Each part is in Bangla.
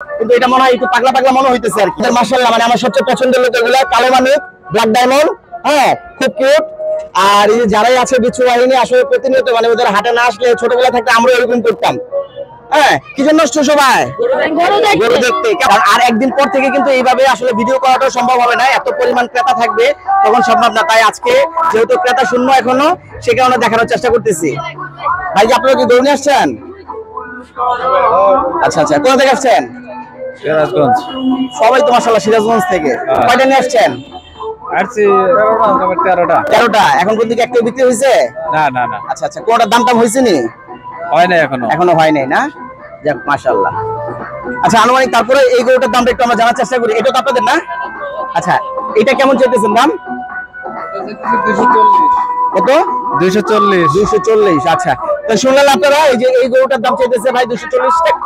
কিন্তু এটা মনে হয় একটু পাগলা পাগলা মনে হইতেছে আর কি। মাশাআল্লাহ, মানে আমার সবচেয়ে পছন্দের লোক এগুলা, কালো মানিক, ব্ল্যাক ডায়মন্ড, হ্যাঁ খুব কিউট। আর এই যারাই আছে বিচ্ছু বাহিনী, আসলে প্রতিনিয়ত মানে ওদের হাটে না আসলে ছোটবেলা থাকতে আমরা এরকম করতাম। হ্যাঁ, কি জন্য আসছো সবাই? গরু দেখতে। আর একদিন পর থেকে কিন্তু এইভাবে আসলে ভিডিও করাটা সম্ভব হবে না, এত পরিমাণ ক্রেতা থাকবে তখন সম্ভব না। তাই আজকে যেহেতু ক্রেতা শূন্য এখনো, সে কারণে দেখানোর চেষ্টা করতেছি। ভাই যে আপনারা কি গরু নিয়ে আসছেন? আচ্ছা আচ্ছা, কোথা থেকে আসছেন? সিরাজগঞ্জ। সবাই তো মাশাআল্লাহ সিরাজগঞ্জ থেকে। কয়টা নিয়ে আসছেন? আসছি 13টা। 13টা। এখন পর্যন্ত একটা বিক্রি হয়েছে? না না না, আচ্ছা আচ্ছা, কোনটার দাম হয়েছে নি? হয় না এখনো। এখনো হয় নাই না? যাক মাশাআল্লাহ। আচ্ছা, আনুমানিক তারপরে এই গরুটার দামটা একটু আমরা জানার চেষ্টা করি। এটা তো আপনাদের না? আচ্ছা, এটা কেমন চাইতেছেন দাম? 240। কত? 240। 240। আচ্ছা, তো শুনলেন আপনারা, এই যে এই গরুটার দাম চাইতেছে ভাই 240 টাকা।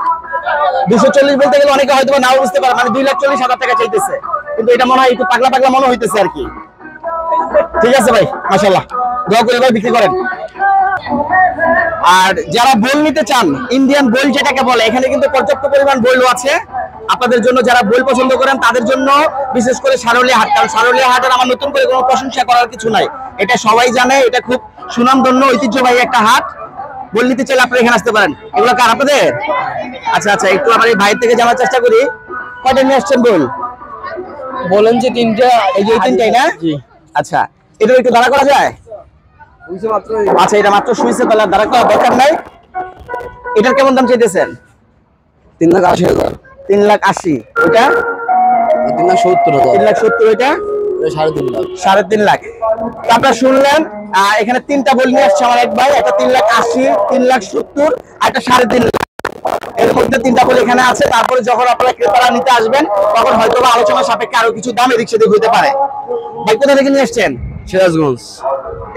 240 বলতে গেলে অনেকে হয়তো নাও বুঝতে পারে, মানে 2,40,000 টাকা চাইতেছে। কিন্তু এটা মনে হয় একটু পাগলা পাগলা মনে হইতেছে আর কি। ঠিক আছে ভাই, মাশাআল্লাহ, দোয়া করে ভাই বিক্রি করেন। আর যারা বল নিতে চান, ইন্ডিয়ান বল যেটাকে বলে, এখানে কিন্তু পর্যাপ্ত পরিমাণ বলও আছে আপনাদের জন্য। যারা বল পছন্দ করেন তাদের জন্য বিশেষ করে সারোলিয়া হাট। কারণ সারোলিয়া হাটের আমার নতুন করে কোনো প্রশংসা করার কিছু নাই, এটা সবাই জানে। এটা খুব সুনামধন্য ঐতিহ্যবাহী একটা হাট। বল নিতে চাইলে আপনারা এখানে আসতে পারেন। এগুলো কার আপনাদের? আচ্ছা আচ্ছা, একটু আমার এই ভাইয়ের থেকে জানার চেষ্টা করি, কয়টা নিয়ে আসছেন বল? বলেন যে 3টা। এই যে এই তিনটাই না? আচ্ছা, এটা একটু দাঁড়া করা যায়? আচ্ছা, এটা মাত্র শুইছে, তাহলে দাঁড়া করা দরকার নাই। এটার কেমন দাম চাইতেছেন? 3,80,000। 3,80,000। ওইটা 3,70,000। 3,70,000। ওইটা 3.5 লাখ। 3.5 লাখ। আপনারা শুনলেন, এখানে তিনটা বল নিয়ে আসছে আমার এক ভাই। একটা 3,80,000, 3,70,000 আর একটা 3.5 লাখ। এর মধ্যে তিনটা বল এখানে আছে। তারপরে যখন আপনারা ক্রেতারা নিতে আসবেন তখন হয়তো আলোচনা সাপেক্ষে আরো কিছু দাম এদিক সেদিক হতে পারে। ভাই কোথা থেকে নিয়ে আসছেন? সিরাজগঞ্জ।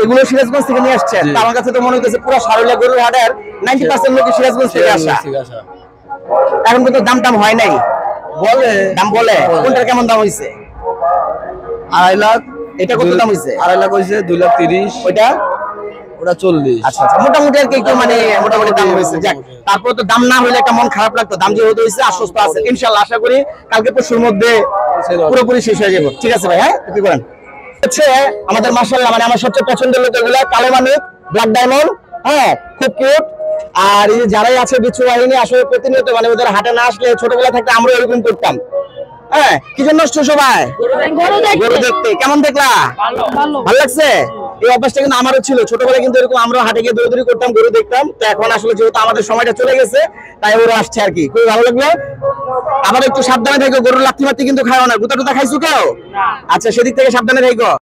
এগুলো সিরাজগঞ্জ থেকে নিয়ে আসছেন? আমার কাছে তো মনে হচ্ছে পুরো সারোলিয়া গরুর হাটের 90% লোক সিরাজগঞ্জ থেকে আসা। এখন কিন্তু দাম টাম হয় নাই? বলে দাম বলে। কোনটার কেমন দাম হইছে? 2.5 লাখ। এটা কত দাম হইছে? 2.5 লাখ হইছে। 2,30,000। ওইটা? ওটা 40। আচ্ছা আচ্ছা, মোটামুটি আর কি, একটু মানে মোটামুটি দাম হয়েছে। যাক, তারপরে তো দাম না হইলে একটা মন খারাপ লাগতো। দাম যেহেতু হয়েছে, আশ্বস্ত আছে ইনশাআল্লাহ। আশা করি কালকে পরশুর মধ্যে পুরোপুরি শেষ হয়ে যাবে। ঠিক আছে ভাই, হ্যাঁ কি করেন হচ্ছে আমাদের মাশাআল্লাহ, মানে আমার সবচেয়ে পছন্দের লোক এগুলা, কালো মানিক, ব্ল্যাক ডায়মন্ড, হ্যাঁ খুব কিউট। আর এই যে যারাই আছে বিচ্ছু বাহিনী, আসলে প্রতিনিয়ত মানে ওদের হাটে না আসলে ছোটবেলা থাকতে আমরা এরকম করতাম। হ্যাঁ, কি জন্য আসছো সবাই? গরু দেখতে। কেমন দেখলা? ভালো লাগছে? এই অভ্যাসটা কিন্তু আমারও ছিল ছোটবেলায়, কিন্তু এরকম আমরা হাটে গিয়ে দৌড়াদৌড়ি করতাম, গরু দেখতাম। তো এখন আসলে যেহেতু আমাদের সময়টা চলে গেছে, তাই ওরা আসছে আর কি। খুবই ভালো লাগলো। আবার একটু সাবধানে থাকো, গরুর লাথি মাতি কিন্তু খাও না। গুতা টুতা খাইছো কেউ? আচ্ছা, সেদিক থেকে সাবধানে থাকো।